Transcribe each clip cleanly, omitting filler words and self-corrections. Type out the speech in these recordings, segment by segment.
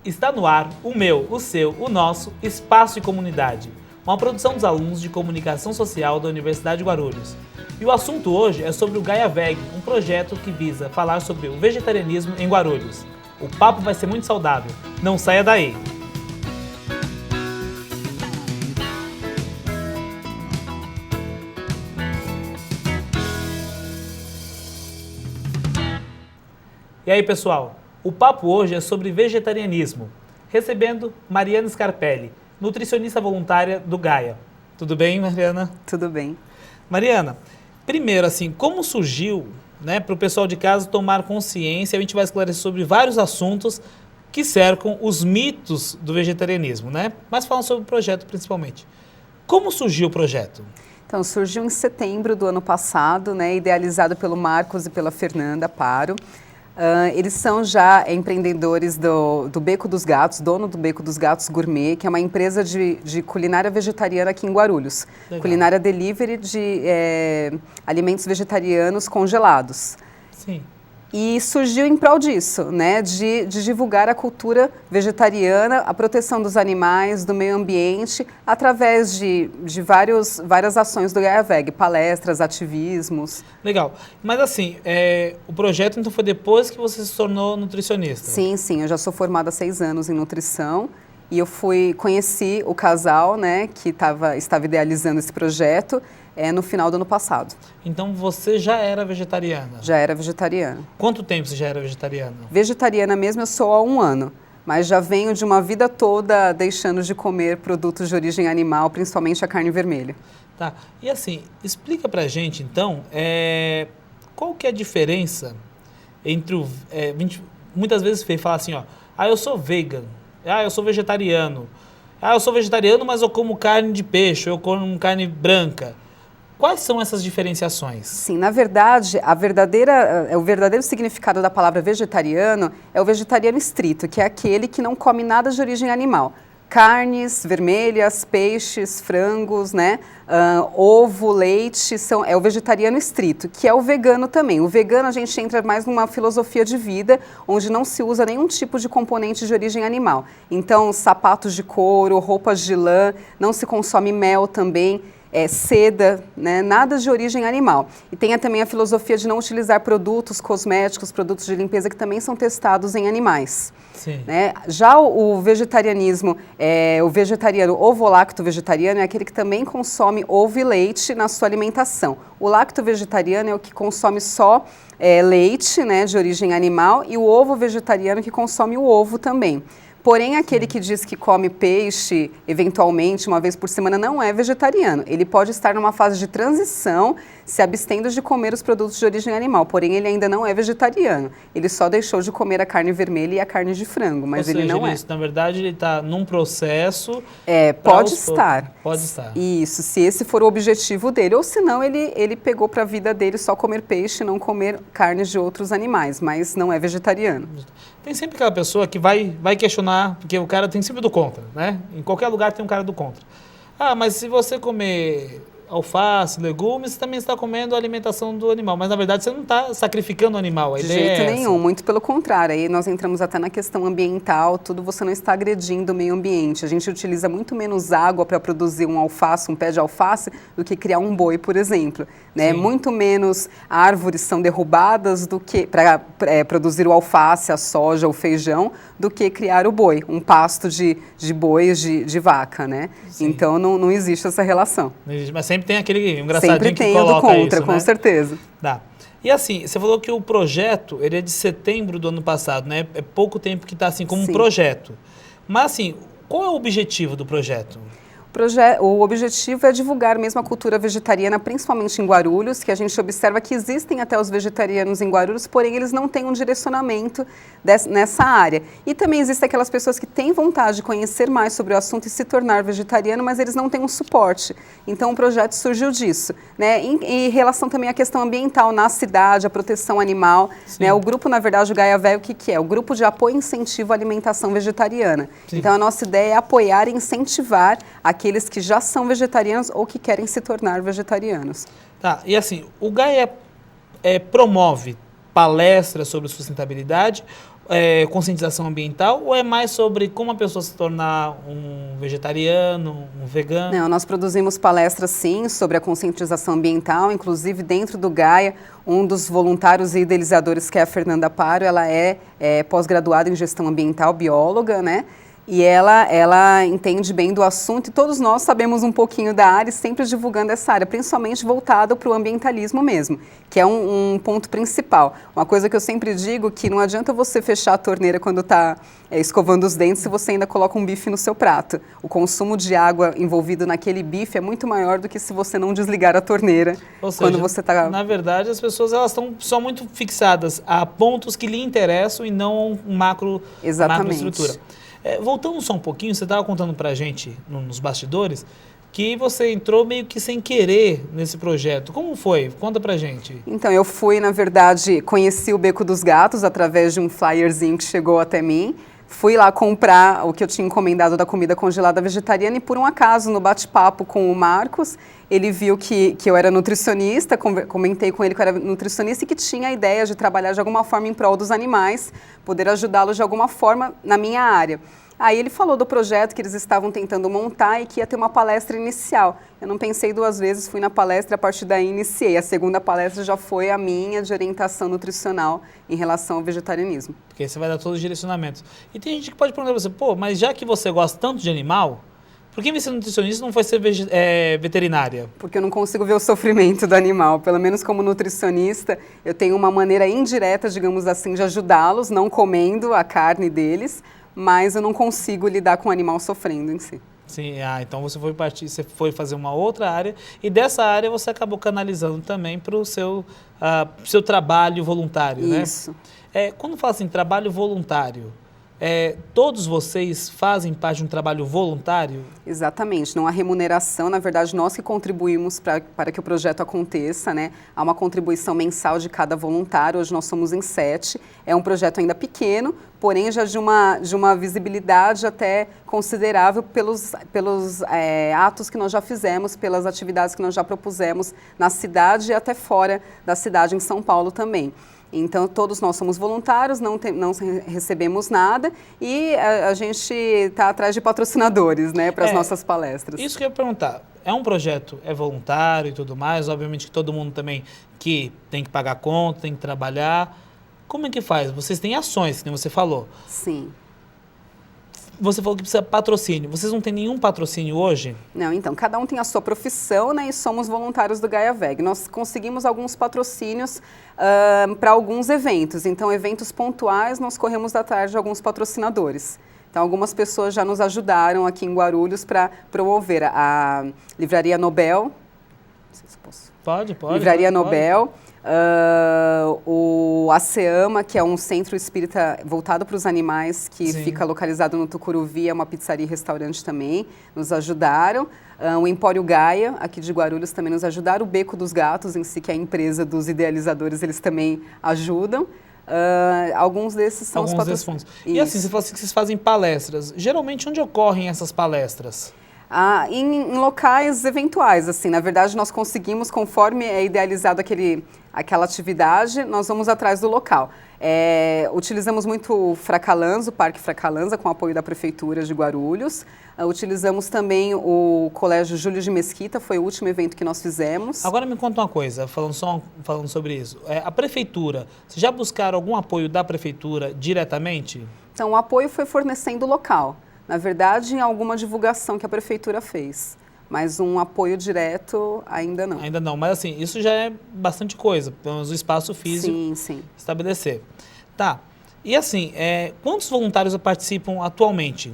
Está no ar o meu, o seu, o nosso Espaço e Comunidade, uma produção dos alunos de Comunicação Social da Universidade de Guarulhos. E o assunto hoje é sobre o Gaia Veg, um projeto que visa falar sobre o vegetarianismo em Guarulhos. O papo vai ser muito saudável, não saia daí! E aí, pessoal? O papo hoje é sobre vegetarianismo, recebendo Mariana Scarpelli, nutricionista voluntária do Gaia. Tudo bem, Mariana? Tudo bem. Mariana, primeiro, assim, como surgiu, né, para o pessoal de casa tomar consciência, a gente vai esclarecer sobre vários assuntos que cercam os mitos do vegetarianismo, né? Mas falando sobre o projeto principalmente. Como surgiu o projeto? Então, surgiu em setembro do ano passado, né, idealizado pelo Marcos e pela Fernanda Paro. Eles são já empreendedores do Beco dos Gatos, dono do Beco dos Gatos Gourmet, que é uma empresa de culinária vegetariana aqui em Guarulhos. Legal. Culinária delivery de alimentos vegetarianos congelados. Sim. E surgiu em prol disso, né, de divulgar a cultura vegetariana, a proteção dos animais, do meio ambiente, através de várias ações do Gaia Veg, palestras, ativismos. Legal. Mas assim, o projeto então foi depois que você se tornou nutricionista? Sim, eu já sou formada há 6 anos em nutrição e eu conheci o casal, né, que estava idealizando esse projeto, no final do ano passado. Então você já era vegetariana? Já era vegetariana. Quanto tempo você já era vegetariana? Vegetariana mesmo eu sou há 1 ano, mas já venho de uma vida toda deixando de comer produtos de origem animal, principalmente a carne vermelha. Tá, e assim, explica pra gente então, qual que é a diferença entre muitas vezes fala assim, ó, eu sou vegan, eu sou vegetariano, eu sou vegetariano, mas eu como carne de peixe, eu como carne branca. Quais são essas diferenciações? Sim, na verdade, o verdadeiro significado da palavra vegetariano é o vegetariano estrito, que é aquele que não come nada de origem animal. Carnes vermelhas, peixes, frangos, né? Ovo, leite, é o vegetariano estrito, que é o vegano também. O vegano a gente entra mais numa filosofia de vida, onde não se usa nenhum tipo de componente de origem animal. Então, sapatos de couro, roupas de lã, não se consome mel também. Seda, né? Nada de origem animal. E tem também a filosofia de não utilizar produtos cosméticos, produtos de limpeza que também são testados em animais. Sim. Né? Já o vegetarianismo, o vegetariano ovo-lacto vegetariano é aquele que também consome ovo e leite na sua alimentação. O lacto vegetariano é o que consome só leite, né, de origem animal, e o ovo vegetariano que consome o ovo também. Porém, aquele que diz que come peixe, eventualmente, uma vez por semana, não é vegetariano. Ele pode estar numa fase de transição, se abstendo de comer os produtos de origem animal. Porém, ele ainda não é vegetariano. Ele só deixou de comer a carne vermelha e a carne de frango, mas ele não é. Na verdade, ele está num processo... Pode estar. Pode estar. Isso, se esse for o objetivo dele. Ou senão, ele pegou para a vida dele só comer peixe e não comer carnes de outros animais, mas não é vegetariano. Tem sempre aquela pessoa que vai questionar, porque o cara tem sempre do contra, né? Em qualquer lugar tem um cara do contra. Mas se você comer alface, legumes, você também está comendo a alimentação do animal. Mas, na verdade, você não está sacrificando o animal. De jeito nenhum, muito pelo contrário. Aí nós entramos até na questão ambiental, você não está agredindo o meio ambiente. A gente utiliza muito menos água para produzir um pé de alface, do que criar um boi, por exemplo. Né? Muito menos árvores são derrubadas do que para produzir o alface, a soja, o feijão, do que criar o boi, um pasto de bois, de vaca, né? Sim. Então, não existe essa relação. Não existe, mas sempre tem aquele engraçadinho que coloca isso, sempre tem o do contra, né? Com certeza. Tá. E assim, você falou que o projeto, ele é de setembro do ano passado, né? É pouco tempo que está assim como um projeto. Mas assim, qual é o objetivo do projeto? O objetivo é divulgar mesmo a cultura vegetariana, principalmente em Guarulhos, que a gente observa que existem até os vegetarianos em Guarulhos, porém eles não têm um direcionamento nessa área. E também existem aquelas pessoas que têm vontade de conhecer mais sobre o assunto e se tornar vegetariano, mas eles não têm um suporte. Então o projeto surgiu disso. Né? Em relação também à questão ambiental na cidade, a proteção animal. Né? O grupo, na verdade, o Gaia Veg, o que é? O grupo de apoio e incentivo à alimentação vegetariana. Sim. Então a nossa ideia é apoiar e incentivar aqueles que já são vegetarianos ou que querem se tornar vegetarianos. Tá, e assim, o Gaia promove palestras sobre sustentabilidade, conscientização ambiental, ou é mais sobre como a pessoa se tornar um vegetariano, um vegano? Não, nós produzimos palestras, sim, sobre a conscientização ambiental, inclusive dentro do Gaia, um dos voluntários e idealizadores, que é a Fernanda Paro, ela é pós-graduada em gestão ambiental, bióloga, né? E ela entende bem do assunto, e todos nós sabemos um pouquinho da área, sempre divulgando essa área, principalmente voltada para o ambientalismo mesmo, que é um ponto principal. Uma coisa que eu sempre digo, que não adianta você fechar a torneira quando está escovando os dentes se você ainda coloca um bife no seu prato. O consumo de água envolvido naquele bife é muito maior do que se você não desligar a torneira. Ou seja, quando você está... na verdade, as pessoas elas estão só muito fixadas a pontos que lhe interessam e não macroestrutura. Voltando só um pouquinho, você estava contando para a gente nos bastidores que você entrou meio que sem querer nesse projeto. Como foi? Conta pra gente. Então, eu fui, na verdade, conheci o Beco dos Gatos através de um flyerzinho que chegou até mim. Fui lá comprar o que eu tinha encomendado da comida congelada vegetariana e, por um acaso, no bate-papo com o Marcos, ele viu que eu era nutricionista, comentei com ele que eu era nutricionista e que tinha a ideia de trabalhar de alguma forma em prol dos animais, poder ajudá-los de alguma forma na minha área. Aí ele falou do projeto que eles estavam tentando montar e que ia ter uma palestra inicial. Eu não pensei duas vezes, fui na palestra, a partir daí iniciei. A segunda palestra já foi a minha de orientação nutricional em relação ao vegetarianismo. Porque aí você vai dar todos os direcionamentos. E tem gente que pode perguntar pra você, pô, mas já que você gosta tanto de animal, por que você nutricionista não foi ser veterinária? Porque eu não consigo ver o sofrimento do animal. Pelo menos como nutricionista, eu tenho uma maneira indireta, digamos assim, de ajudá-los, não comendo a carne deles, mas eu não consigo lidar com o animal sofrendo em si. Sim, então você foi fazer uma outra área e dessa área você acabou canalizando também para o seu trabalho voluntário, né? Isso. Quando fala assim, trabalho voluntário, todos vocês fazem parte de um trabalho voluntário? Exatamente, não há remuneração, na verdade nós que contribuímos para que o projeto aconteça, né? Há uma contribuição mensal de cada voluntário, hoje nós somos em 7, é um projeto ainda pequeno, porém já de uma visibilidade até considerável pelos atos que nós já fizemos, pelas atividades que nós já propusemos na cidade e até fora da cidade, em São Paulo também. Então, todos nós somos voluntários, não recebemos nada e a gente está atrás de patrocinadores, né, para as nossas palestras. Isso que eu ia perguntar. É um projeto, voluntário e tudo mais, obviamente que todo mundo também que tem que pagar conta, tem que trabalhar. Como é que faz? Vocês têm ações, como você falou. Sim. Você falou que precisa de patrocínio. Vocês não têm nenhum patrocínio hoje? Não, então, cada um tem a sua profissão, né, e somos voluntários do Gaia Veg. Nós conseguimos alguns patrocínios para alguns eventos. Então, eventos pontuais, nós corremos atrás de alguns patrocinadores. Então, algumas pessoas já nos ajudaram aqui em Guarulhos para promover a Livraria Nobel. Não sei se posso. Pode. Livraria Nobel. O ASEAMA, que é um centro espírita voltado para os animais, que Sim. fica localizado no Tucuruvi, é uma pizzaria e restaurante também, nos ajudaram. O Empório Gaia, aqui de Guarulhos, também nos ajudaram. O Beco dos Gatos, em si, que é a empresa dos idealizadores, eles também ajudam. Alguns desses são os patrocinadores. E assim, você falou assim que vocês fazem palestras. Geralmente, onde ocorrem essas palestras? Em locais eventuais, assim, na verdade nós conseguimos, conforme é idealizado aquela atividade, nós vamos atrás do local. Utilizamos muito o Fracalanza, o Parque Fracalanza, com apoio da Prefeitura de Guarulhos. Utilizamos também o Colégio Júlio de Mesquita, foi o último evento que nós fizemos. Agora me conta uma coisa, falando sobre isso. A Prefeitura, vocês já buscaram algum apoio da Prefeitura diretamente? Então, o apoio foi fornecendo o local. Na verdade, em alguma divulgação que a Prefeitura fez. Mas um apoio direto, ainda não. Ainda não, mas assim, isso já é bastante coisa. Pelo menos o espaço físico sim. estabelecer. Tá. E assim, quantos voluntários participam atualmente?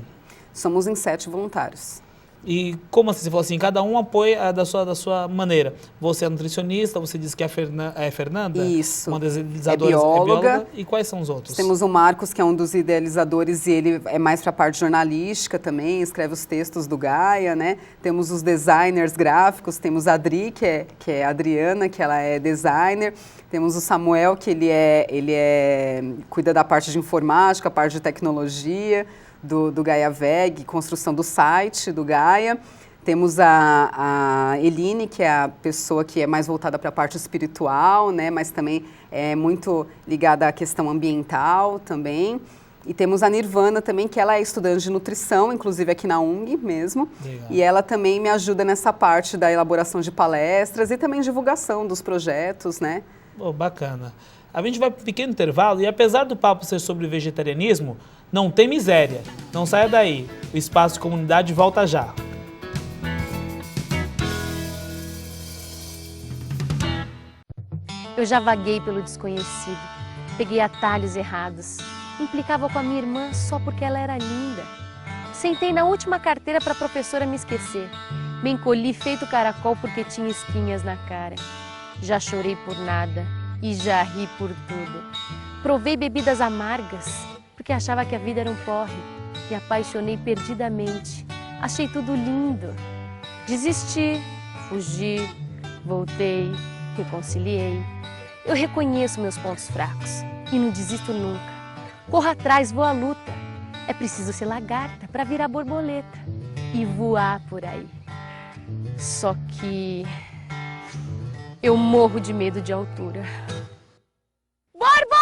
Somos em 7 voluntários. E como assim? Você falou assim, cada um apoia da sua maneira. Você é nutricionista, você disse que é a Fernanda? Isso. Uma das idealizadoras é bióloga. E quais são os outros? Temos o Marcos, que é um dos idealizadores, e ele é mais para a parte jornalística também, escreve os textos do Gaia, né? Temos os designers gráficos, temos a Adri, que é a Adriana, que ela é designer. Temos o Samuel, que ele cuida da parte de informática, a parte de tecnologia, do Gaia Veg, construção do site do Gaia. Temos a Eline, que é a pessoa que é mais voltada para a parte espiritual, né, mas também é muito ligada à questão ambiental também. E temos a Nirvana também, que ela é estudante de nutrição, inclusive aqui na UNG mesmo. Legal. E ela também me ajuda nessa parte da elaboração de palestras e também divulgação dos projetos, né? Oh, bacana. A gente vai para um pequeno intervalo e apesar do papo ser sobre vegetarianismo, não tem miséria. Não saia daí. O Espaço de Comunidade volta já. Eu já vaguei pelo desconhecido, peguei atalhos errados, implicava com a minha irmã só porque ela era linda. Sentei na última carteira para a professora me esquecer, me encolhi feito caracol porque tinha espinhas na cara. Já chorei por nada e já ri por tudo. Provei bebidas amargas porque achava que a vida era um porre. Me apaixonei perdidamente, achei tudo lindo. Desisti, fugi, voltei, reconciliei. Eu reconheço meus pontos fracos e não desisto nunca. Corro atrás, vou à luta. É preciso ser lagarta para virar borboleta e voar por aí. Só que eu morro de medo de altura. Borboleta!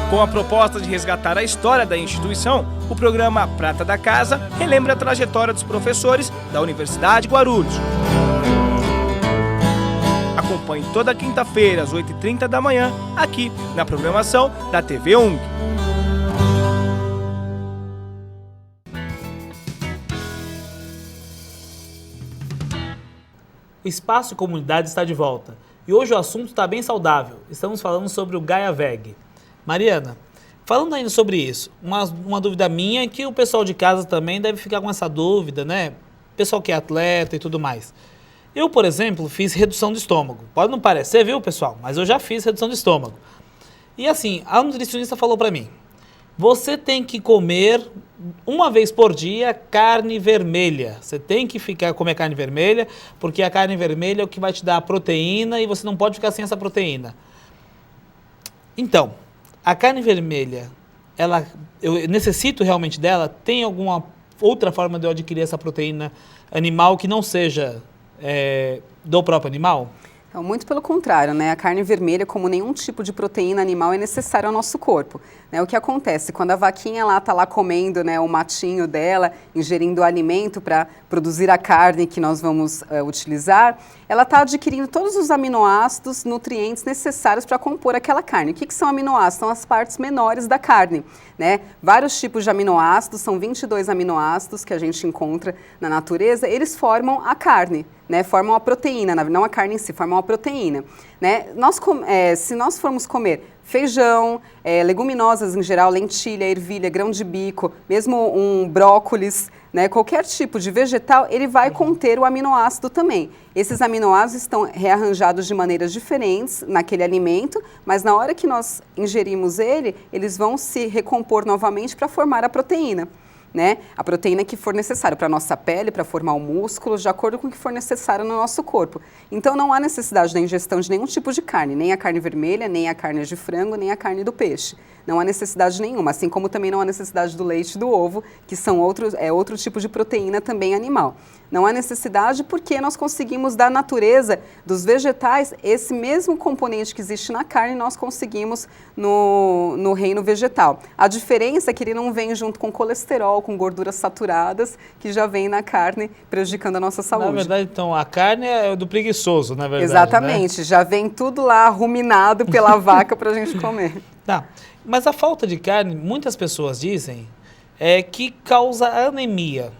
Com a proposta de resgatar a história da instituição, o programa Prata da Casa relembra a trajetória dos professores da Universidade de Guarulhos. Acompanhe toda quinta-feira, às 8h30 da manhã, aqui na programação da TV UNG. O Espaço Comunidade está de volta. E hoje o assunto está bem saudável. Estamos falando sobre o Gaia Veg. Mariana, falando ainda sobre isso, uma dúvida minha é que o pessoal de casa também deve ficar com essa dúvida, né? Pessoal que é atleta e tudo mais. Eu, por exemplo, fiz redução de estômago. Pode não parecer, viu, pessoal? Mas eu já fiz redução de estômago. E assim, a nutricionista falou pra mim, você tem que comer uma vez por dia carne vermelha. Você tem que comer carne vermelha, porque a carne vermelha é o que vai te dar a proteína e você não pode ficar sem essa proteína. Então, a carne vermelha, eu necessito realmente dela? Tem alguma outra forma de eu adquirir essa proteína animal que não seja do próprio animal? Então, muito pelo contrário, né? A carne vermelha, como nenhum tipo de proteína animal, é necessária ao nosso corpo. Né? O que acontece? Quando a vaquinha lá está lá comendo, né, o matinho dela, ingerindo o alimento para produzir a carne que nós vamos utilizar, ela está adquirindo todos os aminoácidos, nutrientes necessários para compor aquela carne. O que são aminoácidos? São as partes menores da carne. Né? Vários tipos de aminoácidos, são 22 aminoácidos que a gente encontra na natureza, eles formam a carne. Né, formam a proteína, não a carne em si, formam a proteína. Né? Se nós formos comer feijão, leguminosas em geral, lentilha, ervilha, grão de bico, mesmo um brócolis, né, qualquer tipo de vegetal, ele vai conter o aminoácido também. Esses aminoácidos estão rearranjados de maneiras diferentes naquele alimento, mas na hora que nós ingerimos ele, eles vão se recompor novamente para formar a proteína. Né? A proteína que for necessária para a nossa pele, para formar o músculo, de acordo com o que for necessário no nosso corpo. Então não há necessidade da ingestão de nenhum tipo de carne, nem a carne vermelha, nem a carne de frango, nem a carne do peixe. Não há necessidade nenhuma, assim como também não há necessidade do leite e do ovo, que são outro tipo de proteína também animal. Não há necessidade porque nós conseguimos da natureza dos vegetais esse mesmo componente que existe na carne, nós conseguimos no reino vegetal. A diferença é que ele não vem junto com colesterol, com gorduras saturadas, que já vem na carne prejudicando a nossa saúde. Na verdade, então, a carne é do preguiçoso, na verdade. Exatamente, né? Já vem tudo lá ruminado pela vaca para a gente comer. Tá, mas a falta de carne, muitas pessoas dizem, que causa anemia.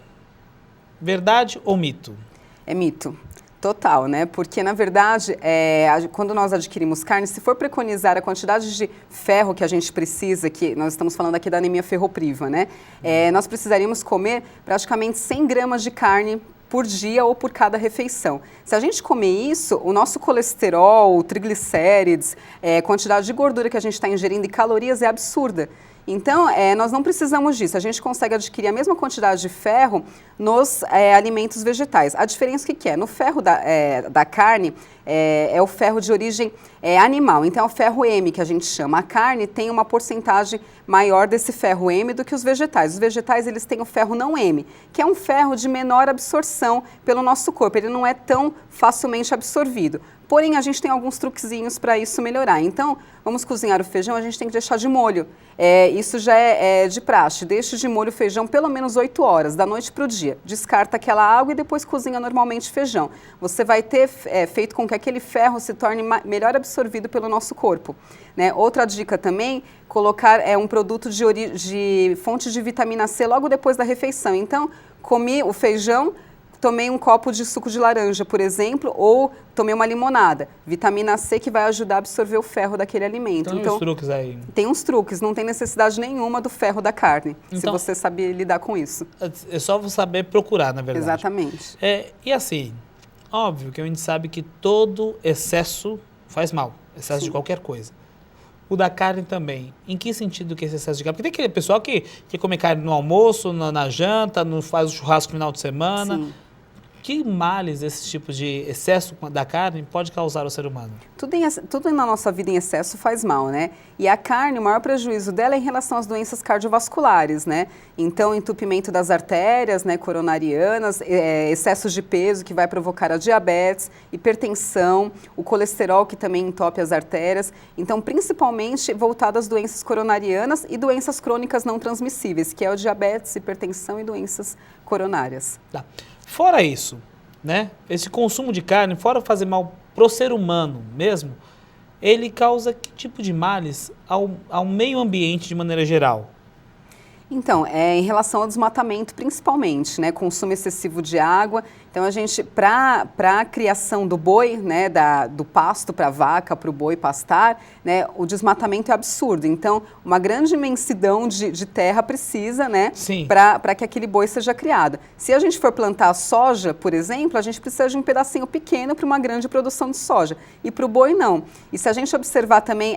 Verdade ou mito? É mito. Total, né? Porque, na verdade, quando nós adquirimos carne, se for preconizar a quantidade de ferro que a gente precisa, que nós estamos falando aqui da anemia ferropriva, né? Nós precisaríamos comer praticamente 100 gramas de carne por dia ou por cada refeição. Se a gente comer isso, o nosso colesterol, triglicérides, quantidade de gordura que a gente está ingerindo e calorias é absurda. Então, nós não precisamos disso. A gente consegue adquirir a mesma quantidade de ferro nos alimentos vegetais. A diferença o que é? No ferro da carne, é o ferro de origem animal. Então, é o ferro M que a gente chama. A carne tem uma porcentagem maior desse ferro M do que os vegetais. Os vegetais, eles têm o ferro não M, que é um ferro de menor absorção pelo nosso corpo. Ele não é tão facilmente absorvido. Porém, a gente tem alguns truquezinhos para isso melhorar. Então, vamos cozinhar o feijão, a gente tem que deixar de molho. Isso já é de praxe. Deixe de molho o feijão pelo menos 8 horas, da noite para o dia. Descarta aquela água e depois cozinha normalmente o feijão. Você vai ter feito com que aquele ferro se torne melhor absorvido pelo nosso corpo. Né? Outra dica também, colocar um produto de fonte de vitamina C logo depois da refeição. Então, comi o feijão, tomei um copo de suco de laranja, por exemplo, ou tomei uma limonada. Vitamina C que vai ajudar a absorver o ferro daquele alimento. Então, tem uns truques aí. Tem uns truques, não tem necessidade nenhuma do ferro da carne, se você saber lidar com isso. É só você saber procurar, na verdade. Exatamente. E assim, óbvio que a gente sabe que todo excesso faz mal, excesso de qualquer coisa. O da carne também. Em que sentido que esse excesso de carne? Porque tem aquele pessoal que come carne no almoço, na janta, faz o churrasco no final de semana. Sim. Que males esse tipo de excesso da carne pode causar ao ser humano? Tudo na nossa vida em excesso faz mal, né? E a carne, o maior prejuízo dela é em relação às doenças cardiovasculares, né? Então, entupimento das artérias, né, coronarianas, excesso de peso que vai provocar a diabetes, hipertensão, o colesterol que também entope as artérias. Então, principalmente voltado às doenças coronarianas e doenças crônicas não transmissíveis, que é o diabetes, hipertensão e doenças coronárias. Tá. Fora isso, né? Esse consumo de carne, fora fazer mal pro ser humano mesmo, ele causa que tipo de males ao meio ambiente de maneira geral? Então, em relação ao desmatamento principalmente, né, consumo excessivo de água. Então, a gente, para a criação do boi, né, do pasto para a vaca, para o boi pastar, né, o desmatamento é absurdo. Então, uma grande imensidão de terra precisa, né, para que aquele boi seja criado. Se a gente for plantar soja, por exemplo, a gente precisa de um pedacinho pequeno para uma grande produção de soja. E para o boi, não. E se a gente observar também,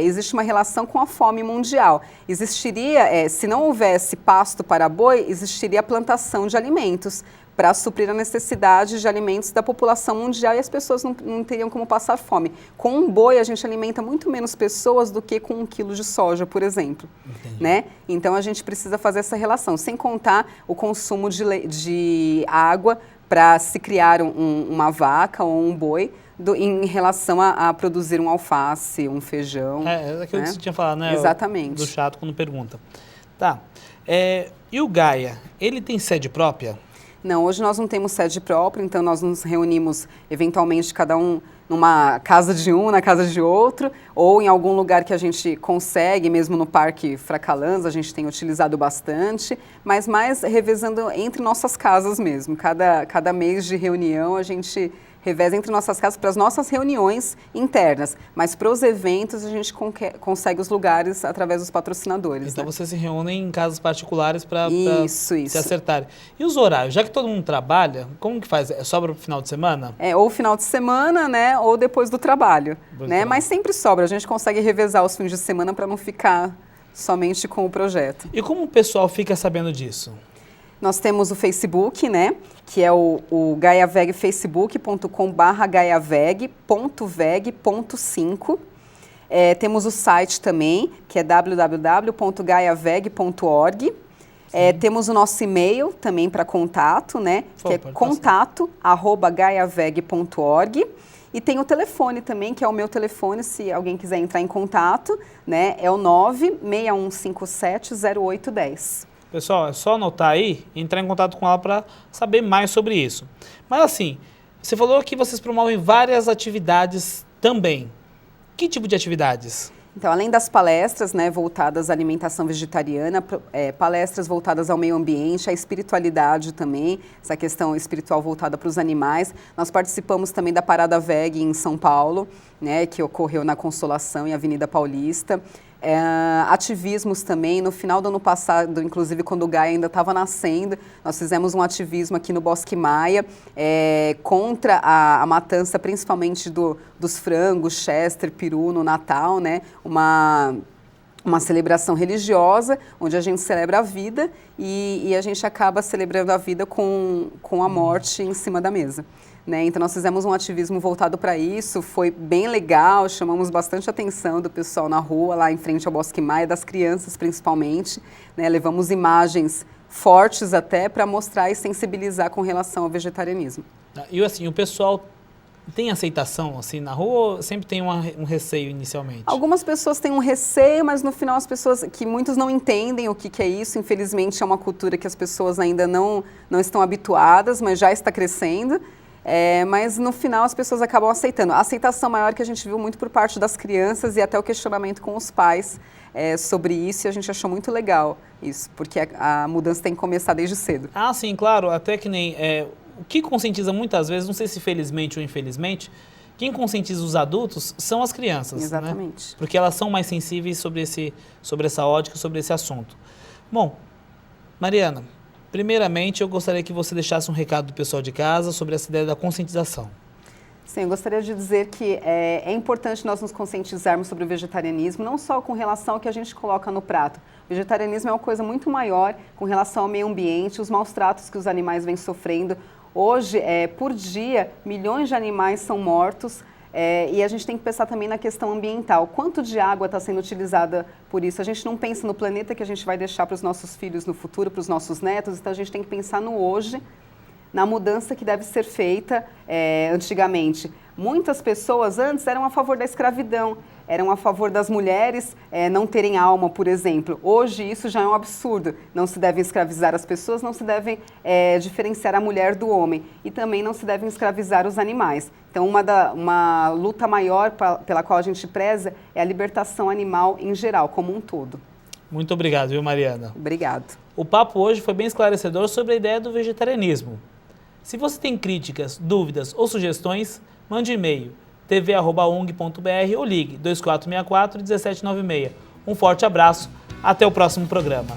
existe uma relação com a fome mundial. Existiria, se não houvesse pasto para boi, existiria a plantação de alimentos para suprir a necessidade de alimentos da população mundial e as pessoas não teriam como passar fome. Com um boi, a gente alimenta muito menos pessoas do que com 1 quilo de soja, por exemplo. Né? Então, a gente precisa fazer essa relação, sem contar o consumo de água para se criar uma vaca ou um boi, em relação a produzir um alface, um feijão. É aquilo que você tinha falado, né? Exatamente. Do chato quando pergunta. Tá. E o Gaia, ele tem sede própria? Não, hoje nós não temos sede própria, então nós nos reunimos eventualmente cada um numa casa de um, na casa de outro, ou em algum lugar que a gente consegue, mesmo no Parque Fracalãs, a gente tem utilizado bastante, mas mais revezando entre nossas casas mesmo. Cada mês de reunião a gente reveza entre nossas casas para as nossas reuniões internas, mas para os eventos a gente consegue os lugares através dos patrocinadores. Então, né? Vocês se reúnem em casas particulares para se Isso. acertarem. E os horários? Já que todo mundo trabalha, como que faz? Sobra para o final de semana? Ou final de semana, né, ou depois do trabalho, né? Mas sempre sobra, a gente consegue revezar os fins de semana para não ficar somente com o projeto. E como o pessoal fica sabendo disso? Nós temos o Facebook, né, que é o GaiaVeg, facebook.com/gaiaveg.veg.5. Temos o site também, que é www.gaiaveg.org. Temos o nosso e-mail também para contato, né, que é contato@gaiaveg.org. E tem o telefone também, que é o meu telefone, se alguém quiser entrar em contato, né, é o 961570810. Pessoal, é só anotar aí e entrar em contato com ela para saber mais sobre isso. Mas assim, você falou que vocês promovem várias atividades também. Que tipo de atividades? Então, além das palestras, né, voltadas à alimentação vegetariana, palestras voltadas ao meio ambiente, à espiritualidade também, essa questão espiritual voltada para os animais. Nós participamos também da Parada Veg em São Paulo, né, que ocorreu na Consolação e Avenida Paulista. Ativismos também, no final do ano passado, inclusive quando o Gaia ainda estava nascendo, nós fizemos um ativismo aqui no Bosque Maia contra a matança principalmente dos frangos, chester, peru no Natal, né? Uma celebração religiosa, onde a gente celebra a vida e a gente acaba celebrando a vida com a morte em cima da mesa. Né? Então, nós fizemos um ativismo voltado para isso, foi bem legal, chamamos bastante atenção do pessoal na rua, lá em frente ao Bosque Maia, das crianças principalmente, né? Levamos imagens fortes até para mostrar e sensibilizar com relação ao vegetarianismo. E assim, o pessoal tem aceitação assim na rua ou sempre tem um receio inicialmente? Algumas pessoas têm um receio, mas no final as pessoas, que muitos não entendem o que é isso, infelizmente é uma cultura que as pessoas ainda não estão habituadas, mas já está crescendo. Mas no final as pessoas acabam aceitando. A aceitação maior que a gente viu muito por parte das crianças e até o questionamento com os pais sobre isso, e a gente achou muito legal isso, porque a mudança tem que começar desde cedo. Ah, sim, claro, até que nem... o que conscientiza muitas vezes, não sei se felizmente ou infelizmente, quem conscientiza os adultos são as crianças. Exatamente. Né? Porque elas são mais sensíveis sobre essa ótica, sobre esse assunto. Bom, Mariana, primeiramente, eu gostaria que você deixasse um recado do pessoal de casa sobre essa ideia da conscientização. Sim, eu gostaria de dizer que é importante nós nos conscientizarmos sobre o vegetarianismo, não só com relação ao que a gente coloca no prato. O vegetarianismo é uma coisa muito maior com relação ao meio ambiente, os maus tratos que os animais vêm sofrendo. Hoje, por dia, milhões de animais são mortos. E a gente tem que pensar também na questão ambiental. Quanto de água está sendo utilizada por isso? A gente não pensa no planeta que a gente vai deixar para os nossos filhos no futuro, para os nossos netos, então a gente tem que pensar no hoje, na mudança que deve ser feita antigamente. Muitas pessoas antes eram a favor da escravidão, eram a favor das mulheres não terem alma, por exemplo. Hoje isso já é um absurdo. Não se devem escravizar as pessoas, não se devem diferenciar a mulher do homem e também não se devem escravizar os animais. Então uma luta maior pela qual a gente preza é a libertação animal em geral, como um todo. Muito obrigado, viu, Mariana? Obrigado. O papo hoje foi bem esclarecedor sobre a ideia do vegetarianismo. Se você tem críticas, dúvidas ou sugestões, mande e-mail tv@ung.br ou ligue 2464-1796. Um forte abraço, até o próximo programa.